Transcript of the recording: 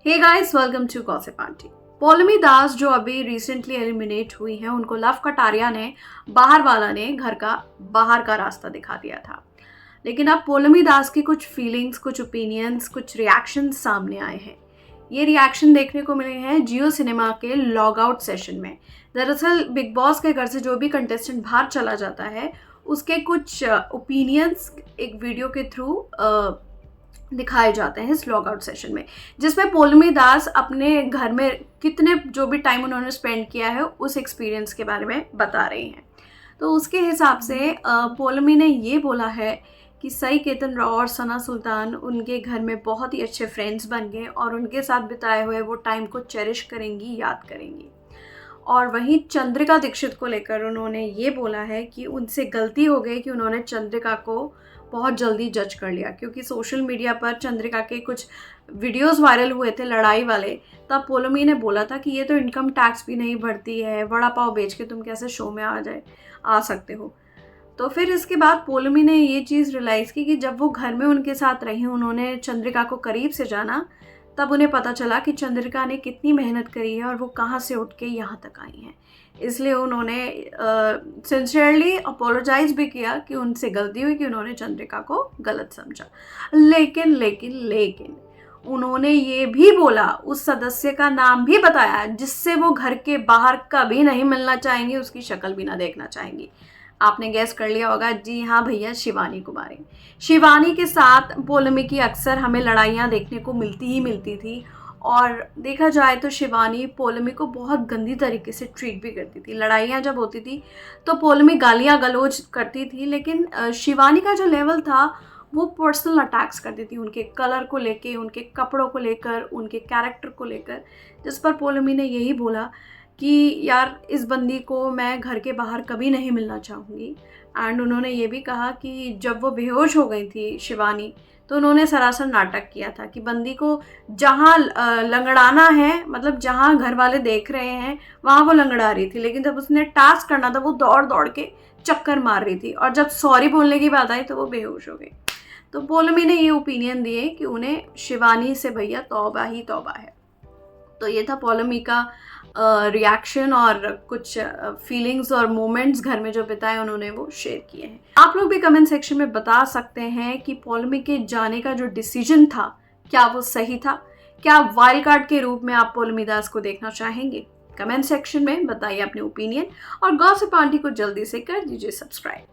Hey guys, welcome to gossip aunty. Poulami Das जो अभी recently eliminate हुई हैं, उनको लव कटारिया ने, बाहर वाला ने घर का बाहर का रास्ता दिखा दिया था। लेकिन अब पौलमी दास की कुछ फीलिंग्स, कुछ ओपिनियंस, कुछ रिएक्शंस सामने आए हैं। ये रिएक्शन देखने को मिले हैं जियो सिनेमा के लॉग आउट सेशन में। दरअसल बिग बॉस के घर से जो भी कंटेस्टेंट बाहर चला जाता है, उसके कुछ ओपिनियंस एक वीडियो के थ्रू दिखाए जाते हैं इस लॉग आउट सेशन में, जिसमें पौलमी दास अपने घर में कितने जो भी टाइम उन्होंने स्पेंड किया है उस एक्सपीरियंस के बारे में बता रही हैं। तो उसके हिसाब से पौलमी ने ये बोला है कि सई केतन राव और सना सुल्तान उनके घर में बहुत ही अच्छे फ्रेंड्स बन गए और उनके साथ बिताए हुए वो टाइम को चेरिश करेंगी, याद करेंगी। और वहीं चंद्रिका दीक्षित को लेकर उन्होंने ये बोला है कि उनसे गलती हो गई कि उन्होंने चंद्रिका को बहुत जल्दी जज कर लिया, क्योंकि सोशल मीडिया पर चंद्रिका के कुछ वीडियोस वायरल हुए थे लड़ाई वाले। तब पौलमी ने बोला था कि ये तो इनकम टैक्स भी नहीं भरती है, वड़ा पाव बेच के तुम कैसे शो में आ सकते हो। तो फिर इसके बाद पौलमी ने ये चीज़ रियलाइज़ की कि जब वो घर में उनके साथ रही, उन्होंने चंद्रिका को करीब से जाना, तब उन्हें पता चला कि चंद्रिका ने कितनी मेहनत करी है और वो कहाँ से उठ के यहाँ तक आई हैं। इसलिए उन्होंने सिंसियरली अपोलोजाइज भी किया कि उनसे गलती हुई कि उन्होंने चंद्रिका को गलत समझा। लेकिन लेकिन लेकिन उन्होंने ये भी बोला, उस सदस्य का नाम भी बताया जिससे वो घर के बाहर कभी नहीं मिलना चाहेंगी, उसकी शक्ल भी ना देखना चाहेंगी। आपने गैस कर लिया होगा, जी हाँ भैया, शिवानी कुमारी। शिवानी के साथ पौलमी की अक्सर हमें लड़ाइयाँ देखने को मिलती थी, और देखा जाए तो शिवानी पौलमी को बहुत गंदी तरीके से ट्रीट भी करती थी। लड़ाइयाँ जब होती थी तो पौलमी गालियाँ गलौज करती थी, लेकिन शिवानी का जो लेवल था वो पर्सनल अटैक्स करती थी उनके कलर को लेके, उनके कपड़ों को लेकर, उनके कैरेक्टर को लेकर, जिस पर पौलमी ने यही बोला कि यार इस बंदी को मैं घर के बाहर कभी नहीं मिलना चाहूँगी। एंड उन्होंने ये भी कहा कि जब वो बेहोश हो गई थी शिवानी, तो उन्होंने सरासर नाटक किया था कि बंदी को जहाँ लंगड़ाना है, मतलब जहाँ घर वाले देख रहे हैं वहाँ वो लंगड़ा रही थी, लेकिन जब उसने टास्क करना था वो दौड़ दौड़ के चक्कर मार रही थी, और जब सॉरी बोलने की बात आई तो वो बेहोश हो गई। तो पौलमी ने ये ओपिनियन दिए कि उन्हें शिवानी से भैया तौबा ही तौबा है। तो ये था पौलमी का रिएक्शन, और कुछ फीलिंग्स और मोमेंट्स घर में जो बिताए उन्होंने वो शेयर किए हैं। आप लोग भी कमेंट सेक्शन में बता सकते हैं कि पौलमी के जाने का जो डिसीजन था, क्या वो सही था? क्या वाइल्ड कार्ड के रूप में आप पौलमी दास को देखना चाहेंगे? कमेंट सेक्शन में बताइए अपने ओपिनियन, और गॉसिप आंटी को जल्दी से कर दीजिए सब्सक्राइब।